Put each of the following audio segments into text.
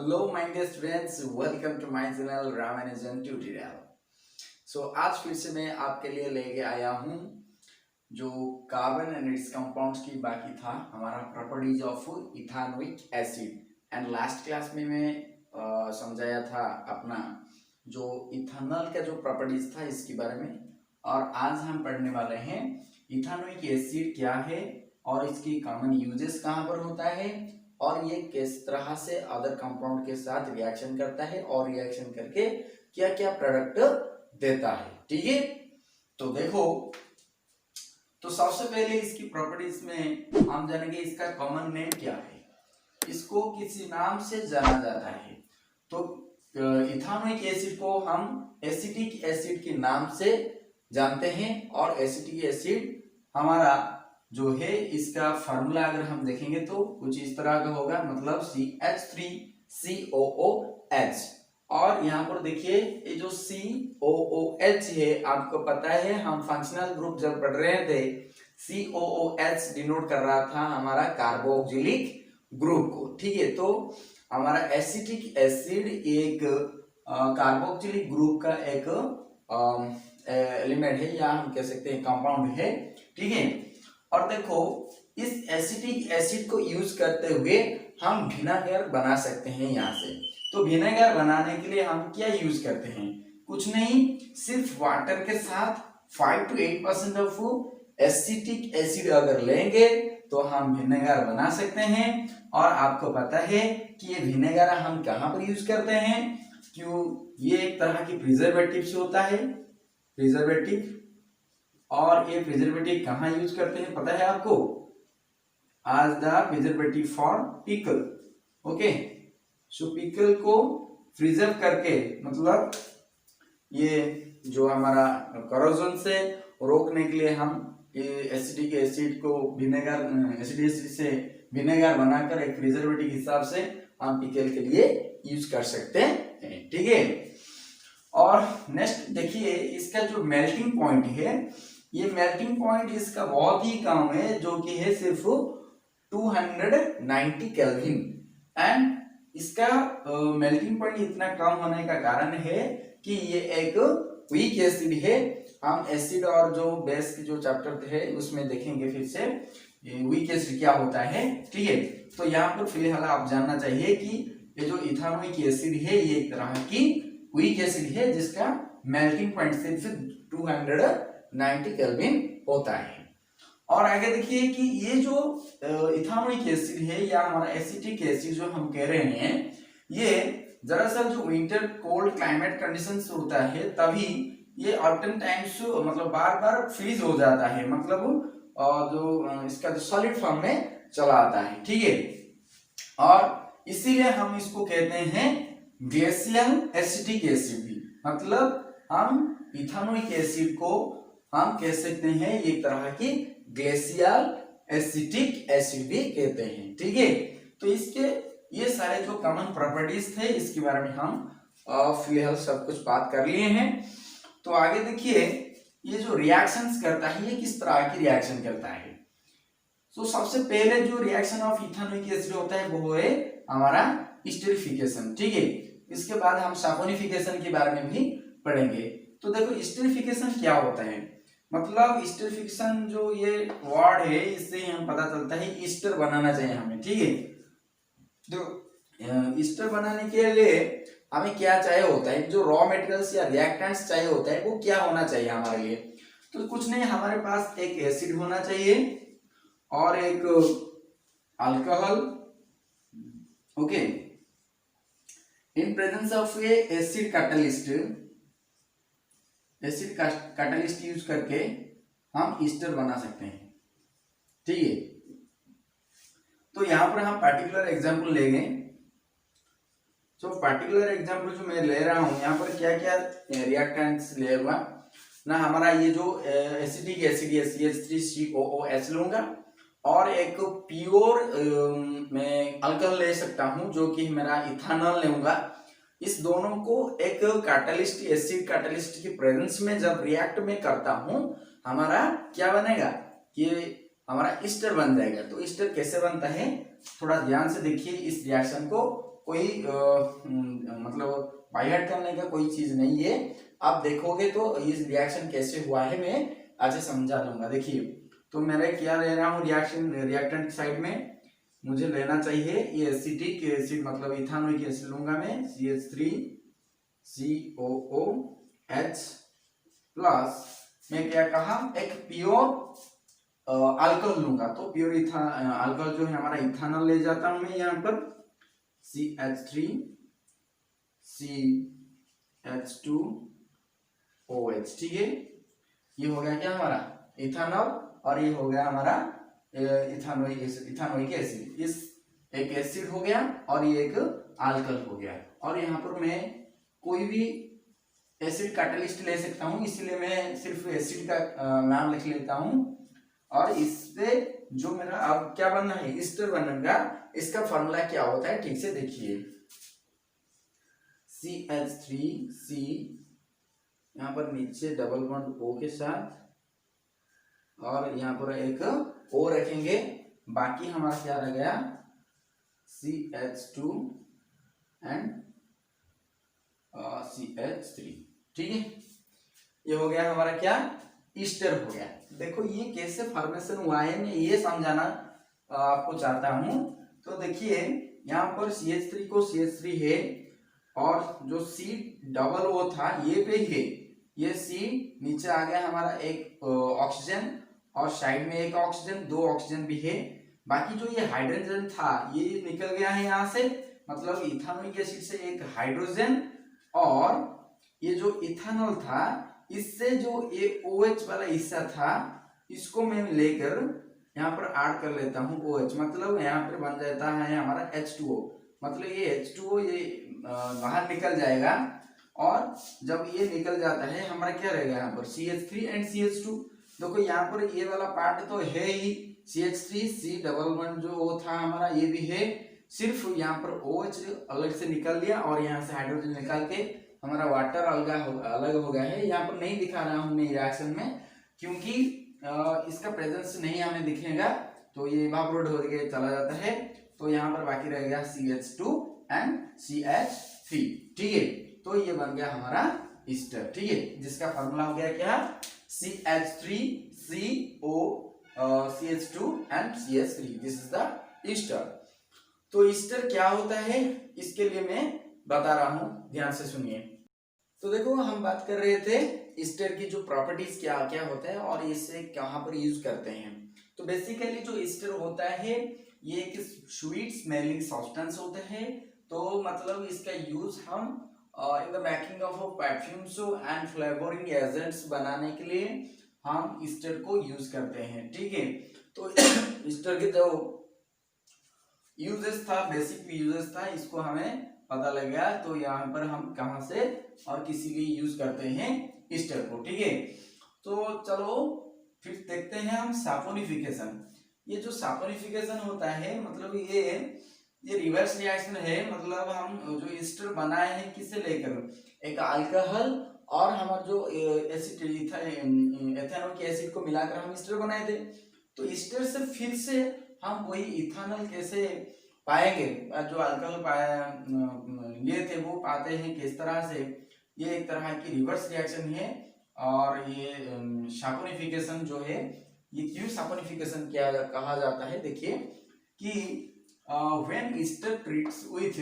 Hello my dear students, welcome to my channel Ramanujan Tutorial. आज फिर से मैं आपके लिए लेके आया हूँ जो कार्बन एंड इट्स कंपाउंड्स की बाकी था हमारा properties of ethanoic acid. And last class में मैं समझाया था अपना जो इथानॉल का जो प्रॉपर्टीज था इसके बारे में, और आज हम पढ़ने वाले हैं इथानोइक एसिड क्या है और इसकी कॉमन यूजेस कहाँ पर होता है और ये किस तरह से अदर कंपाउंड के साथ रिएक्शन करता है और रिएक्शन करके क्या क्या प्रोडक्ट देता है। ठीक है, तो देखो, तो सबसे पहले इसकी प्रॉपर्टीज में हम जानेंगे इसका कॉमन नेम क्या है। इसको किसी नाम से जाना जाता है। तो इथानोइक एसिड को हम एसिटिक एसिड के नाम से जानते हैं, और एसिटिक एसिड हमारा जो है इसका फार्मूला अगर हम देखेंगे तो कुछ इस तरह का होगा, मतलब CH3COOH। और यहाँ पर देखिए ये जो COOH है, आपको पता है हम फंक्शनल ग्रुप जब पढ़ रहे थे COOH डिनोट कर रहा था हमारा कार्बोक्सिलिक ग्रुप को। ठीक है, तो हमारा एसिटिक एसिड एक कार्बोक्सिलिक ग्रुप का एक एलिमेंट है, या हम कह सकते हैं कंपाउंड है। ठीक है, और देखो इस एसिटिक एसिड को यूज करते हुए हम विनेगर बना सकते हैं यहाँ से। तो विनेगर बनाने के लिए हम क्या यूज करते हैं? कुछ नहीं, सिर्फ वाटर के साथ 5 to 8% ऑफ एसिटिक एसिड अगर लेंगे तो हम विनेगर बना सकते हैं। और आपको पता है कि ये विनेगर हम कहाँ पर यूज करते हैं? क्यों, ये एक तरह की प्रिजर्वेटिव से होता है, प्रिजर्वेटिव। और ये प्रिजर्वेटिव कहाँ यूज करते हैं पता है आपको? as the preservative for pickle. Okay, so pickle को प्रिजर्व करके, मतलब ये जो हमारा करोजन से रोकने के लिए हम ये एसिटिक एसिड को विनेगर, एसिडिक एसिड से विनेगर बनाकर एक प्रिजर्वेटिव हिसाब से हम पिकल के लिए यूज कर सकते हैं। ठीक है, और नेक्स्ट देखिए इसका जो मेल्टिंग पॉइंट है, ये मेल्टिंग पॉइंट इसका बहुत ही कम है, जो कि है सिर्फ 290 केल्विन। एंड इसका मेल्टिंग पॉइंट इतना कम होने का कारण है कि ये एक वीक एसिड है। हम एसिड और जो बेस की जो चैप्टर है उसमें देखेंगे फिर से वीक एसिड क्या होता है। ठीक है, तो यहाँ पर फिलहाल आप जानना चाहिए कि ये जो इथानोइक एसिड है ये एक तरह की वीक एसिड है जिसका मेल्टिंग पॉइंट सिर्फ 290 केल्विन होता है। और आगे देखिए कि ये जो इथानोइक एसिड है या हमारा एसिटिक एसिड जो हम कह रहे हैं, ये दरअसल जो विंटर कोल्ड क्लाइमेट कंडीशंस होता है तभी ये ऑफ्टन टाइम्स मतलब बार बार फ्रीज हो जाता है, मतलब जो इसका जो सॉलिड फॉर्म में चला आता है। ठीक है, और इसीलिए हम इसको कहते हैं ग्लेशियल एसिटिक एसिड भी, मतलब हम इथानोइक एसिड को हम कह सकते हैं एक तरह की ग्लेशियल एसिटिक एसिड भी कहते हैं। ठीक है, तो इसके ये सारे जो कॉमन प्रॉपर्टीज थे इसके बारे में हम फिलहाल सब कुछ बात कर लिए हैं। तो आगे देखिए ये जो रिएक्शंस करता है ये किस तरह की रिएक्शन करता है। तो सबसे पहले जो रिएक्शन ऑफ इथानोइक एसिड होता है वो है हमारा स्टेरिफिकेशन। ठीक है, इसके बाद हम सैपोनिफिकेशन के बारे में भी पढ़ेंगे। तो देखो स्टेरिफिकेशन क्या होता है, मतलब स्टेरिफिकेशन जो ये वर्ड है इससे हम पता चलता है ईस्टर बनाना चाहिए हमें। ठीक है, तो ईस्टर बनाने के लिए हमें क्या चाहिए होता है, जो रॉ मटेरियल्स या रिएक्टेंट्स चाहिए होता है वो क्या होना चाहिए हमारे लिए? तो कुछ नहीं, हमारे पास एक एसिड होना चाहिए और एक alcohol. Okay, in presence of A acid catalyst, acid catalyst use करके हम ईस्टर बना सकते हैं। ठीक है, तो यहां पर हम पर्टिकुलर एग्जांपल लेंगे। तो पर्टिकुलर एग्जांपल जो मैं ले रहा हूं यहाँ पर क्या क्या रिएक्टेंट्स ले लूंगा ना, हमारा ये जो एसिटिक एसिड है CH3COOH लूंगा, और एक प्योर मैं अल्कोहल ले सकता हूं जो कि मेरा इथानॉल लूंगा। इस दोनों को एक कैटलिस्ट, एसिड कैटलिस्ट की प्रेजेंस में जब रिएक्ट में करता हूं हमारा क्या बनेगा कि हमारा ईस्टर बन जाएगा। तो ईस्टर कैसे बनता है थोड़ा ध्यान से देखिए इस रिएक्शन को, कोई मतलब बाइहार्ट करने का कोई चीज नहीं है। आप देखोगे तो इस रिएक्शन कैसे हुआ है मैं आज समझा दूंगा। देखिए, तो मेरा क्या ले रहा हूँ रिएक्शन, रिएक्टेंट साइड में मुझे लेना चाहिए ये एसिटिक एसिड मतलब इथानोइक एसिड लूंगा मैं, CH3COOH प्लस मैं क्या कहा एक प्योर अल्कोहल लूंगा। तो प्योर अल्कोहल जो है हमारा इथानॉल ले जाता हूं मैं यहाँ पर CH3CH2OH। ठीक है, ये हो गया क्या हमारा इथानॉल और ये हो गया हमारा इथानोइक एसिड। इस एक एसिड हो गया और ये एक अल्कोहल हो गया। और यहाँ पर मैं कोई भी एसिड कैटलिस्ट ले सकता हूँ, इसलिए मैं सिर्फ एसिड का नाम लिख लेता हूँ। और इससे जो मेरा अब क्या बनना है ईस्टर बनेगा, इसका फॉर्मूला क्या होता है ठीक से देखिए। CH3C यहाँ पर नीचे डबल बॉन्ड O के साथ और यहाँ पर एक O रखेंगे, बाकी हमारा क्या रह गया CH2 एंड CH3। ठीक है, ये हो गया हमारा क्या ईस्टर हो गया। देखो ये कैसे फॉर्मेशन हुआ है मैं ये समझाना आपको चाहता हूं। तो देखिए यहाँ पर CH3 को CH3 है और जो C डबल O था ये पे है, ये C नीचे आ गया हमारा एक ऑक्सीजन और साइड में एक ऑक्सीजन, दो ऑक्सीजन भी है। बाकी जो ये हाइड्रोजन था ये निकल गया है यहाँ से, मतलब इथानोइक एसिड से एक हाइड्रोजन और ये जो इथानॉल था इससे जो ये OH वाला हिस्सा था इसको मैं लेकर यहाँ पर ऐड कर लेता हूँ OH, मतलब यहाँ पर बन जाता है हमारा H2O। मतलब ये H2O ये बाहर निकल जाएगा और जब ये निकल जाता है हमारा क्या रहेगा यहाँ पर CH3 एंड CH2। देखो यहाँ पर ये वाला पार्ट तो है ही, CH3 C डबल बॉन्ड जो वो था हमारा ये भी है, सिर्फ यहाँ पर OH अलग से निकल लिया और यहाँ से हाइड्रोजन निकाल के हमारा वाटर अलग हो गया है। यहाँ पर नहीं दिखा रहा हूँ मैं रिएक्शन में क्योंकि इसका प्रेजेंस नहीं हमें दिखेगा, तो ये इवापोरेट हो के चला जाता है। तो यहाँ पर बाकी रह गया CH2 एंड CH3। ठीक है, तो ये बन गया हमारा ईस्टर। ठीक है, जिसका फॉर्मूला हो गया क्या CH3CO and CH3, this is the Easter. तो ईस्टर क्या होता है इसके लिए मैं बता रहा हूं, ध्यान से सुनिए। तो देखो हम बात कर रहे थे ईस्टर की जो प्रॉपर्टीज क्या क्या होता है और इसे कहाँ पर यूज करते हैं। तो बेसिकली जो ईस्टर होता है ये एक स्वीट स्मेलिंग सब्सटेंस होता है। तो मतलब इसका यूज हम in the making of perfumes and flavouring agents बनाने के लिए हम ईस्टर को यूज करते हैं। ठीक है, तो ईस्टर के जो यूजेस था, बेसिक यूजेस था, इसको हमें पता लग गया। तो यहाँ पर हम कहाँ से और किसी लिए यूज करते हैं ईस्टर को। ठीक है, तो चलो फिर देखते हैं हम सैपोनिफिकेशन। ये जो सैपोनिफिकेशन होता है मतलब ये रिवर्स रिएक्शन है। मतलब हम जो ईस्टर बनाए हैं किसे लेकर एक अल्कोहल और हमारा जो एसिड एथेनॉल एसिड को मिलाकर हम ईस्टर बनाए थे। तो ईस्टर से फिर से हम वही इथानॉल कैसे पाएंगे, जो अल्कोहल लिए थे वो पाते हैं किस तरह से। ये एक तरह की रिवर्स रिएक्शन है और ये सैपोनिफिकेशन जो है ये क्यों सैपोनिफिकेशन क्या कहा जाता है। देखिए कि when ester treats with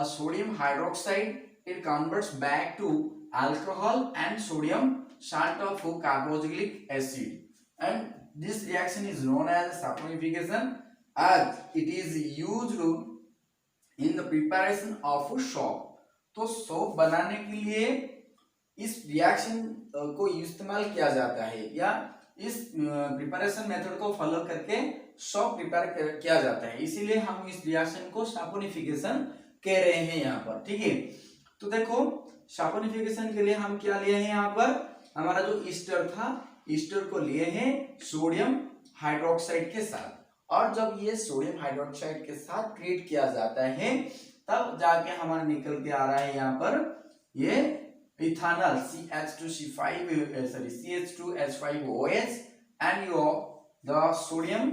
sodium hydroxide it converts back to alcohol and sodium salt of carboxylic acid, and this reaction is known as saponification as it is used in the preparation of soap। तो soap बनाने के लिए इस reaction को इस्तेमाल किया जाता है या इस प्रिपरेशन मेथड को फॉलो करके सोप प्रिपेयर किया जाता है, इसीलिए हम इस रिएक्शन को सैपोनिफिकेशन कह रहे हैं यहाँ पर। ठीक है, तो देखो सैपोनिफिकेशन के लिए हम क्या लिए हैं यहाँ पर, हमारा जो ईस्टर था ईस्टर को लिए हैं सोडियम हाइड्रोक्साइड के साथ, और जब ये सोडियम हाइड्रोक्साइड के साथ ट्रीट किया जाता है तब जाके हमारा निकल के आ रहा है यहाँ पर ये ethanol CH2H5OH and your the sodium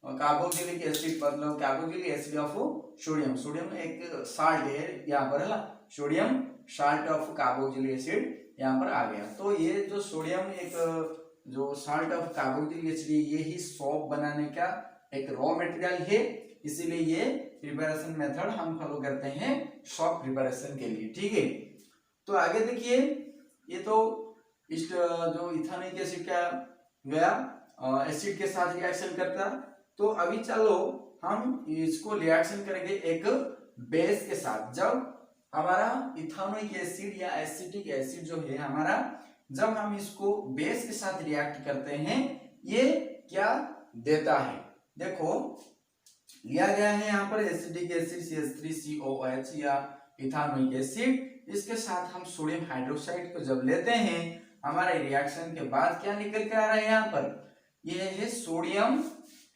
carboxylic acid मतलब carboxylic acid of sodium, sodium एक साल्ट है यहाँ पर है ना, sodium salt of carboxylic acid यहाँ पर आ गया। तो ये जो सोडियम एक जो साल्ट ऑफ कार्बोक्सिलिक एसिड ये ही सोप बनाने का एक रॉ मटेरियल है, इसीलिए ये प्रिपरेशन मेथड हम फॉलो करते हैं सोप प्रिपरेशन के लिए। ठीक है, तो आगे देखिए, ये तो इस जो इथानोइक एसिड का गया एसिड के साथ रिएक्शन करता। तो अभी चलो हम इसको रिएक्शन करेंगे एक बेस के साथ। जब हमारा इथानोइक एसिड या एसिटिक एसिड जो है हमारा, जब हम इसको बेस के साथ रिएक्ट करते हैं, ये क्या देता है, देखो लिया गया है यहाँ पर एसिटिक एसिड CH3COOH या इथानोइक एसिड, इसके साथ हम सोडियम हाइड्रोक्साइड को जब लेते हैं, हमारे रिएक्शन के बाद क्या निकल के आ रहा है यहाँ पर, ये है सोडियम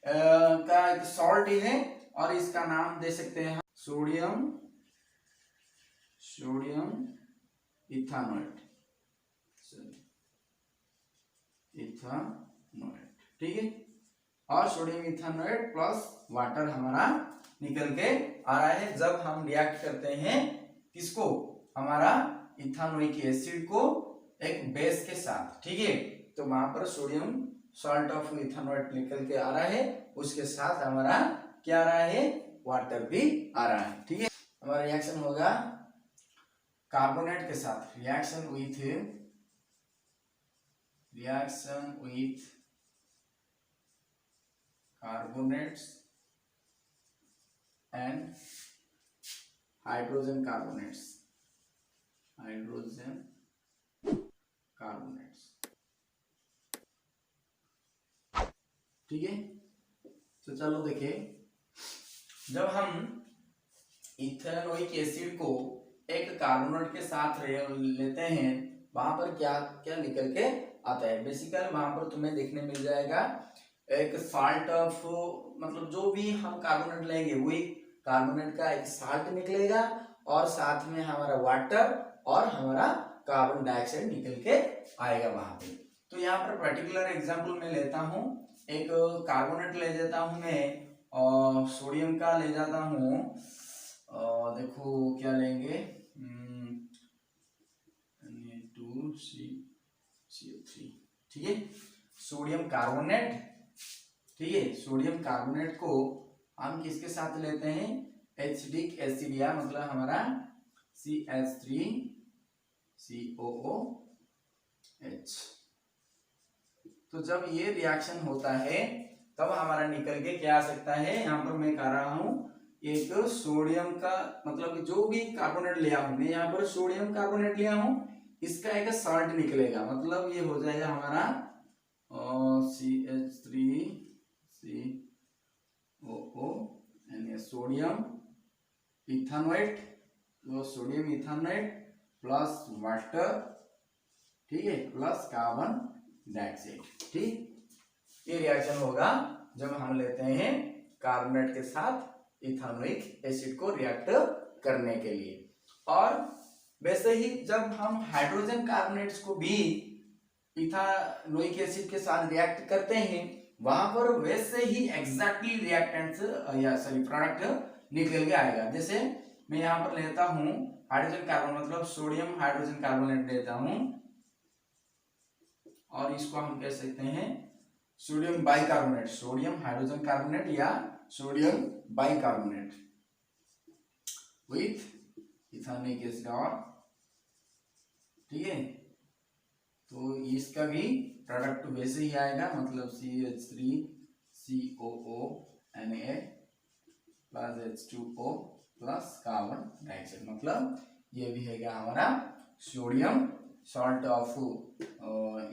का एक सॉल्ट है और इसका नाम दे सकते हैं सोडियम इथानोएट, ठीक है। और सोडियम इथानोएट प्लस वाटर हमारा निकल के आ रहा है जब हम रिएक्ट करते हैं किसको, हमारा इथानोइक एसिड को एक बेस के साथ। ठीक है, तो वहां पर सोडियम सॉल्ट ऑफ इथानोएट निकल के आ रहा है, उसके साथ हमारा क्या आ रहा है, वाटर भी आ रहा है। ठीक है, हमारा रिएक्शन होगा कार्बोनेट के साथ, reaction with carbonates and hydrogen carbonates, ठीक है। तो चलो देखिए, जब हम इथेनोइक एसिड को एक कार्बोनेट के साथ लेते हैं, वहां पर क्या क्या निकल के आता है, बेसिकली वहां पर तुम्हें देखने मिल जाएगा एक साल्ट ऑफ, मतलब जो भी हम कार्बोनेट लेंगे वही कार्बोनेट का एक साल्ट निकलेगा और साथ में हमारा वाटर और हमारा कार्बन डाइऑक्साइड निकल के आएगा वहां पे। तो यहाँ पर पर्टिकुलर एग्जांपल मैं लेता हूँ, एक कार्बोनेट ले जाता हूँ मैं और सोडियम का ले जाता हूँ, देखो क्या लेंगे, Na2CO3, ठीक है, सोडियम कार्बोनेट। ठीक है, सोडियम कार्बोनेट को हम किसके साथ लेते हैं, एसिडिक एसिड या मतलब हमारा CH3COOH। तो जब ये रिएक्शन होता है तब हमारा निकल के क्या आ सकता है, यहाँ पर मैं कह रहा हूं एक सोडियम का मतलब जो भी कार्बोनेट लिया हूं मैं, यहाँ पर सोडियम कार्बोनेट लिया हूं, इसका एक साल्ट निकलेगा, मतलब ये हो जाएगा हमारा CH3COO सोडियम इथानोएट, तो सोडियम इथानोएट प्लस वाटर, ठीक है, प्लस कार्बन डाइऑक्साइड। ठीक, ये रिएक्शन होगा जब हम लेते हैं कार्बोनेट के साथ इथानोइक एसिड को रिएक्ट करने के लिए। और वैसे ही जब हम हाइड्रोजन कार्बोनेट्स को भी इथानोइक एसिड के साथ रिएक्ट करते हैं, वहां पर वैसे ही एग्जैक्टली रिएक्टेंट्स या सॉरी प्रोडक्ट निकल के आएगा। जैसे मैं यहाँ पर लेता हूं हाइड्रोजन कार्बन मतलब सोडियम हाइड्रोजन कार्बोनेट लेता हूं और इसको हम कह सकते हैं sodium bicarbonate, sodium hydrogen carbonate या sodium bicarbonate with ethanoic acid और, ठीक है, तो इसका भी प्रोडक्ट वैसे ही आएगा, मतलब CH3COONA plus H2O plus carbon dioxide, मतलब ये भी है क्या हमारा sodium salt of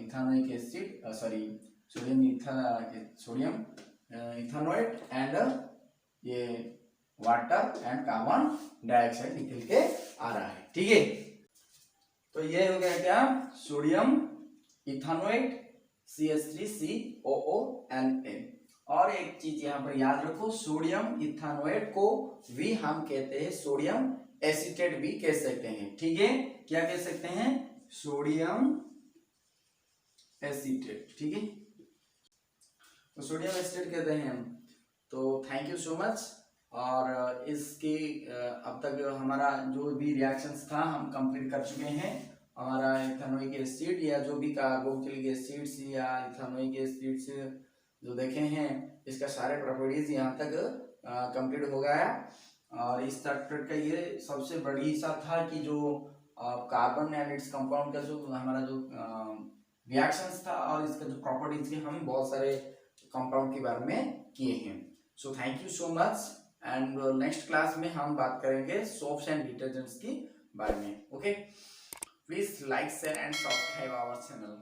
ethanoic acid, sorry sodium ethanoate and ये वाटर एंड कार्बन डाइऑक्साइड निकल के आ रहा है। ठीक है, तो ये हो गया क्या सोडियम इथानोएट CH3COONA। और एक चीज यहाँ पर याद रखो, सोडियम इथानोएट को भी हम कहते हैं सोडियम एसीटेट भी कह सकते हैं। ठीक है, क्या कह सकते हैं, सोडियम एसीटेट। ठीक है, तो सोडियम एसीटेट कहते हैं हम। तो थैंक यू सो मच। और इसके अब तक हमारा जो भी रिएक्शंस था हम कंप्लीट कर चुके हैं। हमारा इथेनोइक एसिड या जो भी कार्बोक्सिलिक एसिड्स या इथेनोइक एसिड्स जो देखे हैं, इसका सारे प्रॉपर्टीज यहाँ तक कंप्लीट हो गया। और इस चैप्टर का ये सबसे बड़ी हिस्सा था कि जो कार्बन एंड इट्स कंपाउंड का जो हमारा जो रिएक्शंस था और इसका जो प्रॉपर्टीज थी, हम बहुत सारे कंपाउंड के बारे में किए हैं। So thank you so much. And next class में हम बात करेंगे सोप्स एंड डिटर्जेंट्स की बारे में। Okay, please like share and subscribe our channel.